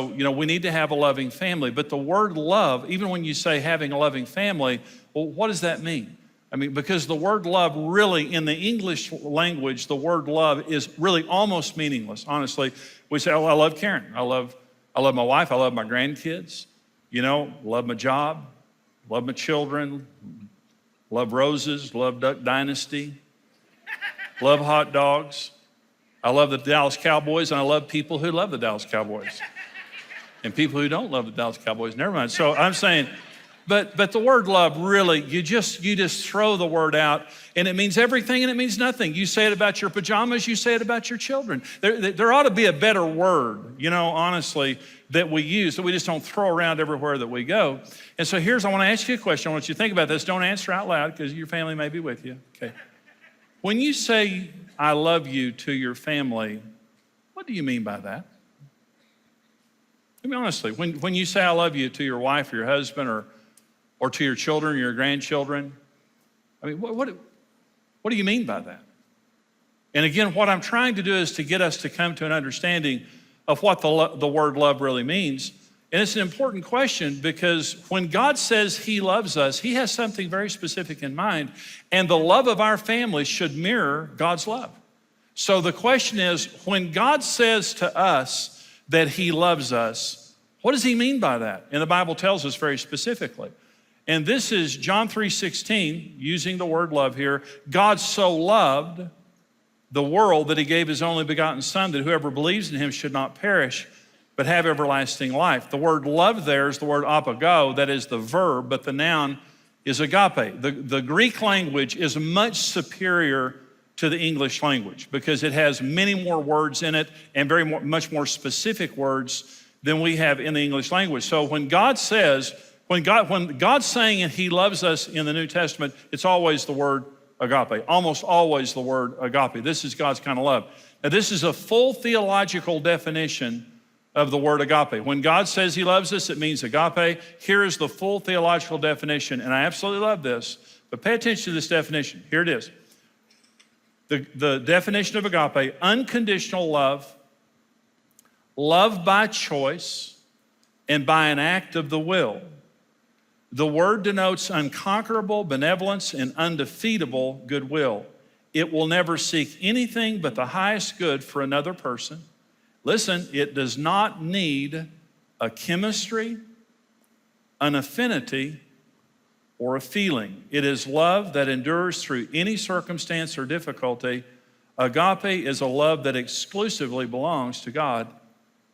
so, we need to have a loving family. But the word love, even when you say having a loving family, well, what does that mean? I mean, because the word love really, in the English language, the word love is really almost meaningless, honestly. We say, oh, I love Karen. I love my wife. I love my grandkids. Love my job. Love my children. Love roses. Love Duck Dynasty. Love hot dogs. I love the Dallas Cowboys, and I love people who love the Dallas Cowboys. And people who don't love the Dallas Cowboys, never mind. So I'm saying, but the word love really, you just throw the word out, and it means everything and it means nothing. You say it about your pajamas, you say it about your children. There ought to be a better word, honestly, that we use, that we just don't throw around everywhere that we go. And so I want to ask you a question. I want you to think about this. Don't answer out loud because your family may be with you. Okay. When you say, I love you to your family, what do you mean by that? I mean, honestly, when you say I love you to your wife or your husband or to your children or your grandchildren, I mean, what do you mean by that? And again, what I'm trying to do is to get us to come to an understanding of what the word love really means. And it's an important question because when God says he loves us, he has something very specific in mind, and the love of our family should mirror God's love. So the question is, when God says to us that he loves us, what does he mean by that? And the Bible tells us very specifically. And this is John 3:16, using the word love here. God so loved the world that he gave his only begotten son, that whoever believes in him should not perish, but have everlasting life. The word love there is the word apago, that is the verb, but the noun is agape. The Greek language is much superior to the English language because it has many more words in it and much more specific words than we have in the English language. So when God's saying and he loves us in the New Testament, it's always the word agape, almost always the word agape. This is God's kind of love. Now this is a full theological definition of the word agape. When God says he loves us, it means agape. Here is the full theological definition, and I absolutely love this, but pay attention to this definition. Here it is. The definition of agape: unconditional love, love by choice, and by an act of the will. The word denotes unconquerable benevolence and undefeatable goodwill. It will never seek anything but the highest good for another person. Listen, it does not need a chemistry, an affinity, or a feeling. It is love that endures through any circumstance or difficulty. Agape is a love that exclusively belongs to God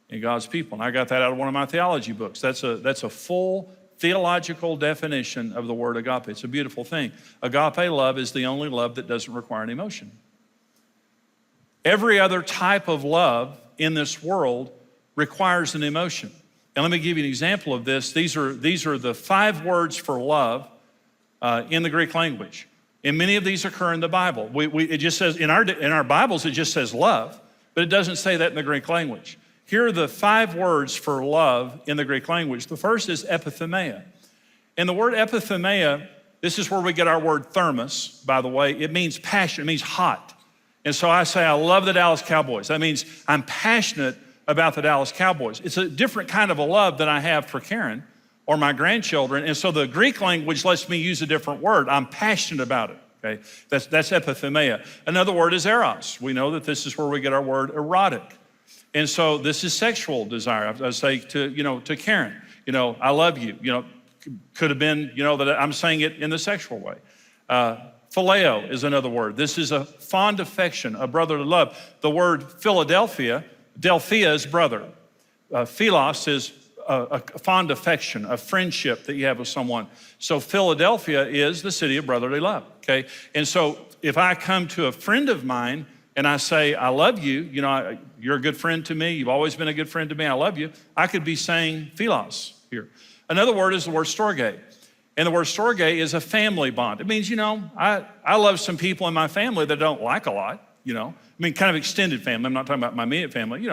and God's people. And I got that out of one of my theology books. That's a full theological definition of the word agape. It's a beautiful thing. Agape love is the only love that doesn't require an emotion. Every other type of love in this world requires an emotion. And let me give you an example of this. These are the 5 words for love in the Greek language. And many of these occur in the Bible. It just says, in our Bibles, it just says love, but it doesn't say that in the Greek language. Here are the 5 words for love in the Greek language. The first is epithumia. And the word epithumia, this is where we get our word thermos, by the way. It means passion, it means hot. And so I say, I love the Dallas Cowboys. That means I'm passionate about the Dallas Cowboys. It's a different kind of a love than I have for Karen or my grandchildren. And so the Greek language lets me use a different word. I'm passionate about it, okay? That's epithumia. Another word is eros. We know that this is where we get our word erotic. And so this is sexual desire. I say to Karen, I love you. Could have been, that I'm saying it in the sexual way. Phileo is another word. This is a fond affection, a brotherly love. The word Philadelphia, Delphia is brother. Philos is a fond affection, a friendship that you have with someone. So Philadelphia is the city of brotherly love, okay? And so if I come to a friend of mine and I say, I love you, you're a good friend to me, you've always been a good friend to me, I love you, I could be saying philos here. Another word is the word storge. And the word storge is a family bond. It means, I love some people in my family that I don't like a lot, kind of extended family. I'm not talking about my immediate family,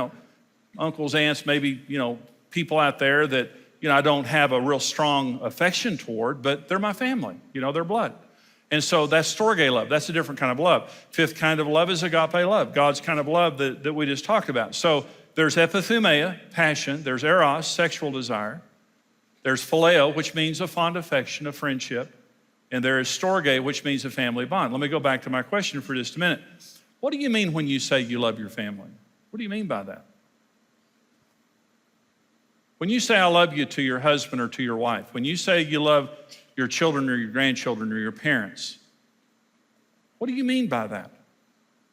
uncles, aunts, maybe, people out there that, I don't have a real strong affection toward, but they're my family, they're blood. And so that's storge love. That's a different kind of love. 5th kind of love is agape love, God's kind of love that we just talked about. So there's epithumia, passion. There's eros, sexual desire. There's phileo, which means a fond affection, a friendship. And there is storge, which means a family bond. Let me go back to my question for just a minute. What do you mean when you say you love your family? What do you mean by that? When you say I love you to your husband or to your wife, when you say you love your children or your grandchildren or your parents, what do you mean by that?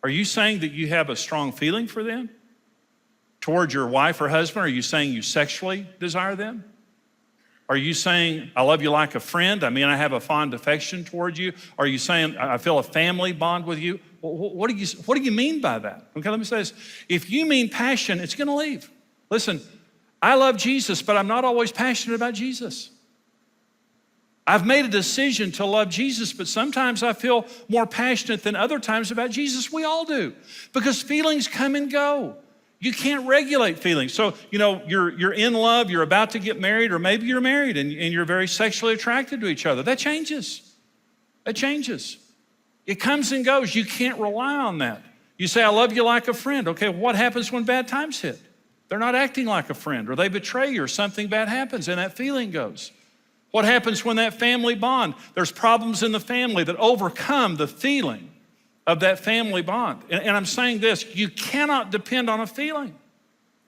Are you saying that you have a strong feeling for them? Toward your wife or husband, are you saying you sexually desire them? Are you saying, I love you like a friend? I mean, I have a fond affection toward you? Are you saying, I feel a family bond with you? What do you mean by that? Okay, let me say this. If you mean passion, it's gonna leave. Listen, I love Jesus, but I'm not always passionate about Jesus. I've made a decision to love Jesus, but sometimes I feel more passionate than other times about Jesus. We all do, because feelings come and go. You can't regulate feelings. So, you're in love, you're about to get married, or maybe you're married and you're very sexually attracted to each other. That changes. That changes. It comes and goes. You can't rely on that. You say, I love you like a friend. Okay, what happens when bad times hit? They're not acting like a friend, or they betray you, or something bad happens and that feeling goes. What happens when that family bond? There's problems in the family that overcome the feeling of that family bond. And I'm saying this, you cannot depend on a feeling.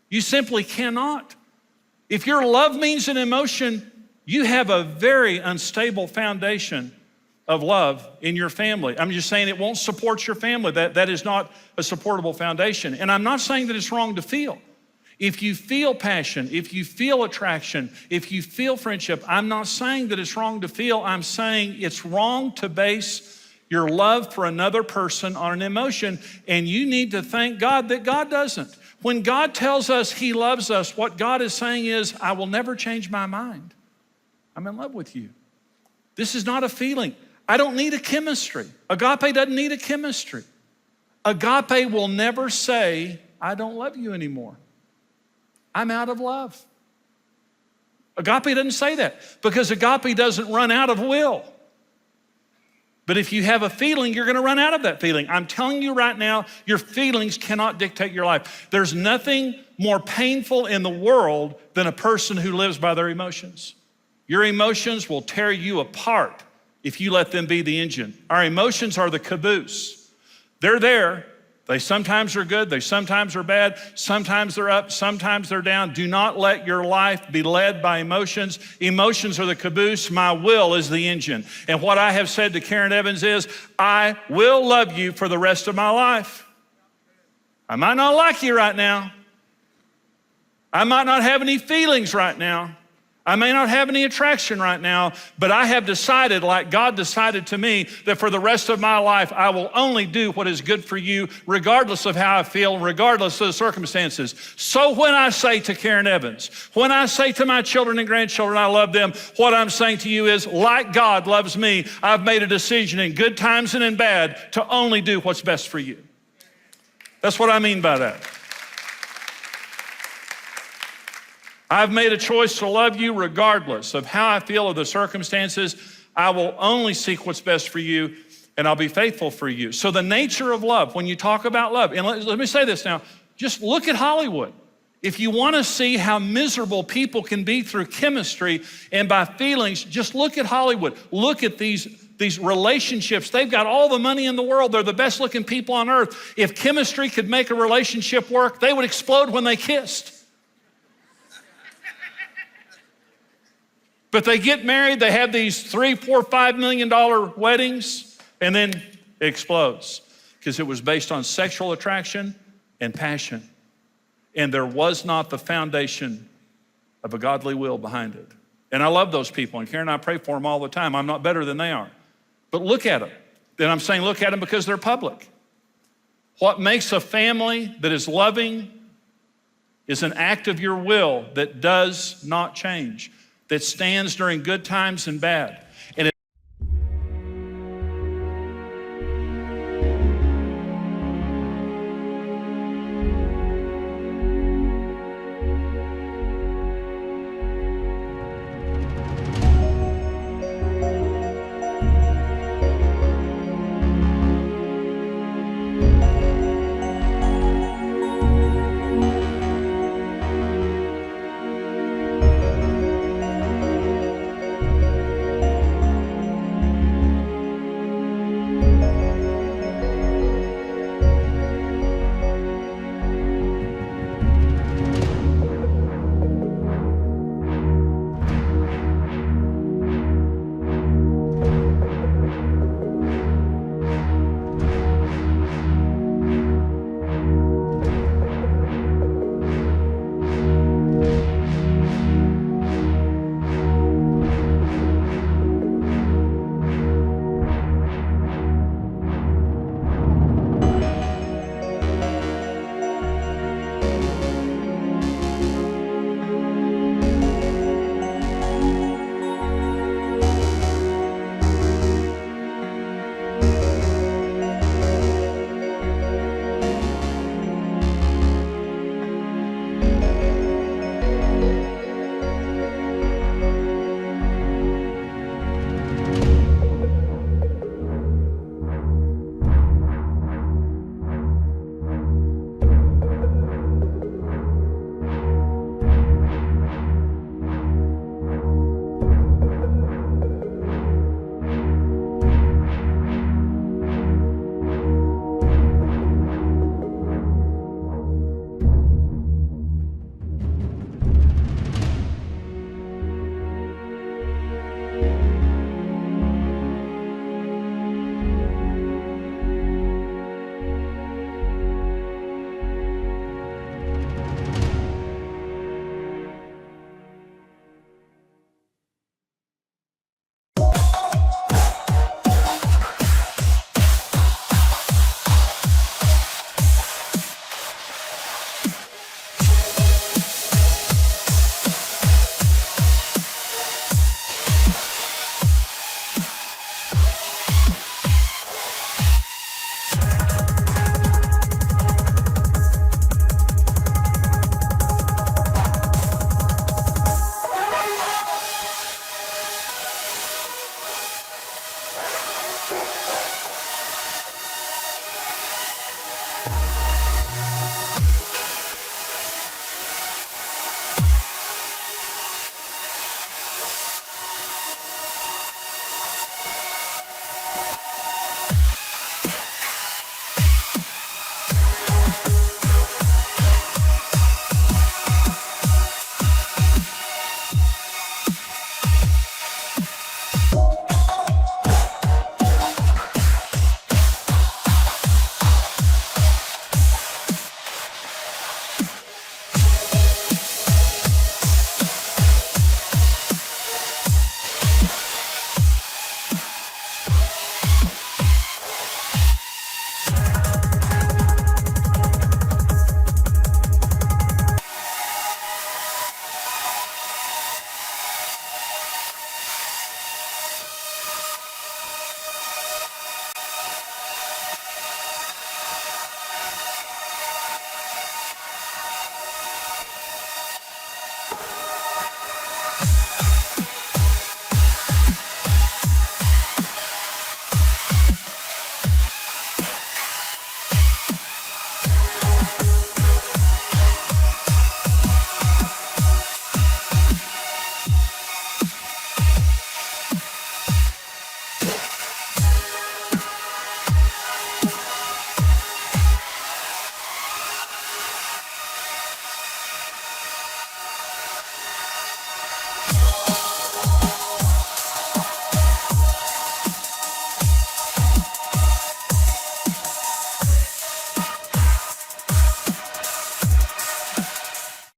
You simply cannot. If your love means an emotion, you have a very unstable foundation of love in your family. I'm just saying it won't support your family. That is not a supportable foundation. And I'm not saying that it's wrong to feel. If you feel passion, if you feel attraction, if you feel friendship, I'm not saying that it's wrong to feel. I'm saying it's wrong to base your love for another person on an emotion, and you need to thank God that God doesn't. When God tells us he loves us, what God is saying is, I will never change my mind. I'm in love with you. This is not a feeling. I don't need a chemistry. Agape doesn't need a chemistry. Agape will never say, I don't love you anymore. I'm out of love. Agape doesn't say that, because agape doesn't run out of will. But if you have a feeling, you're gonna run out of that feeling. I'm telling you right now, your feelings cannot dictate your life. There's nothing more painful in the world than a person who lives by their emotions. Your emotions will tear you apart if you let them be the engine. Our emotions are the caboose. They're there. They sometimes are good, they sometimes are bad, sometimes they're up, sometimes they're down. Do not let your life be led by emotions. Emotions are the caboose, my will is the engine. And what I have said to Karen Evans is, I will love you for the rest of my life. I might not like you right now. I might not have any feelings right now. I may not have any attraction right now, but I have decided, like God decided to me, that for the rest of my life, I will only do what is good for you, regardless of how I feel, regardless of the circumstances. So when I say to Karen Evans, when I say to my children and grandchildren, I love them, what I'm saying to you is, like God loves me, I've made a decision in good times and in bad to only do what's best for you. That's what I mean by that. I've made a choice to love you regardless of how I feel or the circumstances. I will only seek what's best for you, and I'll be faithful for you. So the nature of love, when you talk about love, and let me say this now, just look at Hollywood. If you want to see how miserable people can be through chemistry and by feelings, just look at Hollywood. Look at these relationships. They've got all the money in the world. They're the best looking people on earth. If chemistry could make a relationship work, they would explode when they kissed. But they get married, they have these $3, $4, $5 million weddings, and then it explodes because it was based on sexual attraction and passion. And there was not the foundation of a godly will behind it. And I love those people, and Karen and I pray for them all the time. I'm not better than they are. But look at them. And I'm saying look at them because they're public. What makes a family that is loving is an act of your will that does not change, that stands during good times and bad.